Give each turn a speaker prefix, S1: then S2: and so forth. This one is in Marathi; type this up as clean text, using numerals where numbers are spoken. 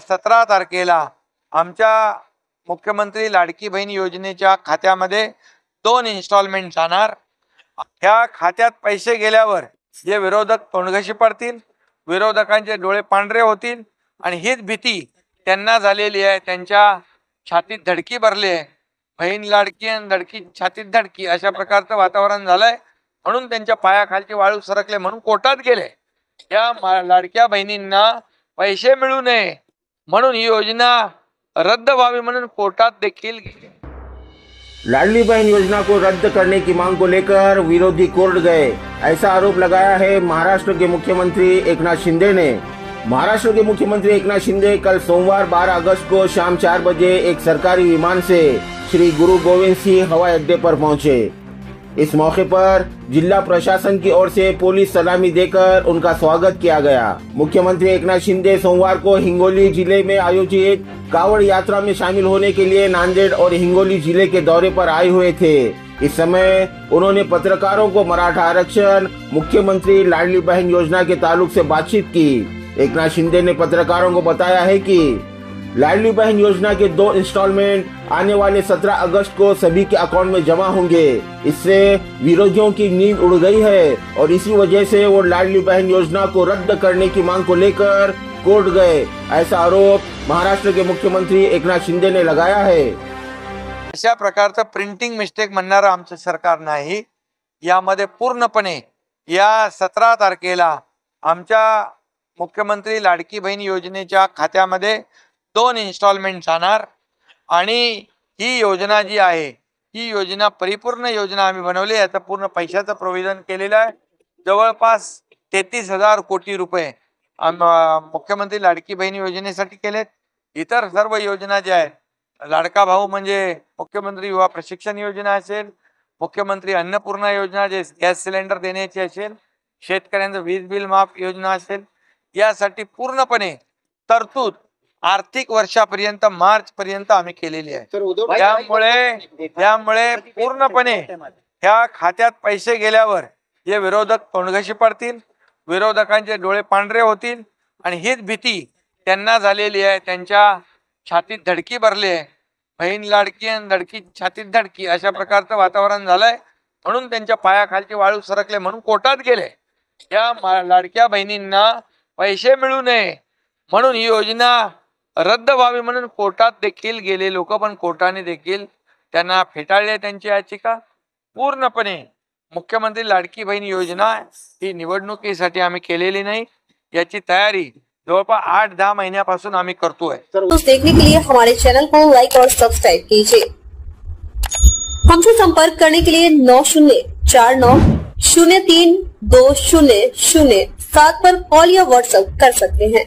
S1: 17 तारखेला आमच्या मुख्यमंत्री लाडकी बहीण योजनेच्या खात्यामध्ये 2 इन्स्टॉलमेंट जाणार। ह्या खात्यात पैसे गेल्यावर जे विरोधक तोंडघशी पडतील, विरोधकांचे डोळे पांढरे होतील आणि हीच भीती त्यांना झालेली आहे। त्यांच्या छातीत धडकी भरली आहे। बहीण लाडकी आणि धडकी छातीत धडकी अशा प्रकारचं वातावरण झालंय, म्हणून त्यांच्या पायाखालची वाळू सरकले म्हणून कोर्टात गेले। या लाडक्या बहिणींना पैसे मिळू नये म्हणून ही योजना रद्द व्हावी म्हणून कोर्टात देखील गेले।
S2: लाडली बहन योजना को रद्द करने की मांग को लेकर विरोधी कोर्ट गए, ऐसा आरोप लगाया है महाराष्ट्र के मुख्यमंत्री एकनाथ शिंदे ने। महाराष्ट्र के मुख्यमंत्री एकनाथ शिंदे कल सोमवार 12 अगस्त को शाम 4 बजे एक सरकारी विमान से श्री गुरु गोविंद सिंह हवाई अड्डे पर पहुंचे। इस मौके पर जिला प्रशासन की ओर से पुलिस सलामी देकर उनका स्वागत किया गया। मुख्यमंत्री एकनाथ शिंदे सोमवार को हिंगोली जिले में आयोजित कावड़ यात्रा में शामिल होने के लिए नांदेड़ और हिंगोली जिले के दौरे पर आए हुए थे। इस समय उन्होंने पत्रकारों को मराठा आरक्षण, मुख्यमंत्री लाडली बहन योजना के ताल्लुक से बातचीत की। एकनाथ शिंदे ने पत्रकारों को बताया है कि लाडली बहन योजना के 2 इंस्टॉलमेंट आने वाले 17 अगस्त को सभी के अकाउंट में जमा होंगे। इससे विरोधियों की नींद उड़ गई है और इसी वजह से वो लाडली बहन योजना को रद्द करने की मांग को लेकर कोर्ट गए, ऐसा आरोप महाराष्ट्र के मुख्यमंत्री एकनाथ शिंदे ने लगाया है।
S1: अशा प्रकारचं प्रिंटिंग मिस्टेक म्हणणारं आमचं सरकार नाही। यामध्ये पूर्णपणे या 17 तारखेला आमच्या मुख्यमंत्री लाडकी बहीण योजनेच्या खात्यामध्ये 2 इन्स्टॉलमेंट जाणार आणि ही योजना जी आहे ही योजना परिपूर्ण योजना आम्ही बनवली। याचं पूर्ण पैशाचं प्रोव्हिजन केलेलं आहे। जवळपास 33,000 कोटी रुपये मुख्यमंत्री लाडकी बहीण योजनेसाठी केलेत। इतर सर्व योजना ज्या आहेत, लाडका भाऊ म्हणजे मुख्यमंत्री युवा प्रशिक्षण योजना असेल, मुख्यमंत्री अन्नपूर्णा योजना जे गॅस सिलेंडर देण्याची असेल, शेतकऱ्यांचं वीज बिल माफ योजना असेल, यासाठी पूर्णपणे तरतूद आर्थिक वर्षापर्यंत मार्च पर्यंत आम्ही केलेली आहे। त्यामुळे पूर्णपणे ह्या खात्यात पैसे गेल्यावर जे विरोधक तोंडघशी पडतील, विरोधकांचे डोळे पांढरे होतील आणि हीच भीती त्यांना झालेली आहे। त्यांच्या छातीत धडकी भरली आहे। बहीण लाडकी आणि धडकी छातीत धडकी अशा प्रकारचं वातावरण झालंय, म्हणून त्यांच्या पायाखालची वाळू सरकले म्हणून कोर्टात गेले। या लाडक्या बहिणींना पैसे मिळू नये म्हणून ही योजना रद्द व्हावी म्हणून कोर्टात देखील गेले लोक, पण कोर्टाने देखील त्यांना फेटाळले त्यांची याचिका। पूर्णपणे मुख्यमंत्री लाडकी बहीण योजना ही निवडणुकीसाठी आम्ही केलेली नाही, याची तयारी जवळपास 8-10 महीन्यापासून आम्ही करतोय।
S3: देखने के लिए हमारे चैनल को लाइक और सब्सक्राइब कीजिए। हमसे संपर्क करने के लिए 9049032007 पर कॉल या व्हाट्सएप कर सकते हैं।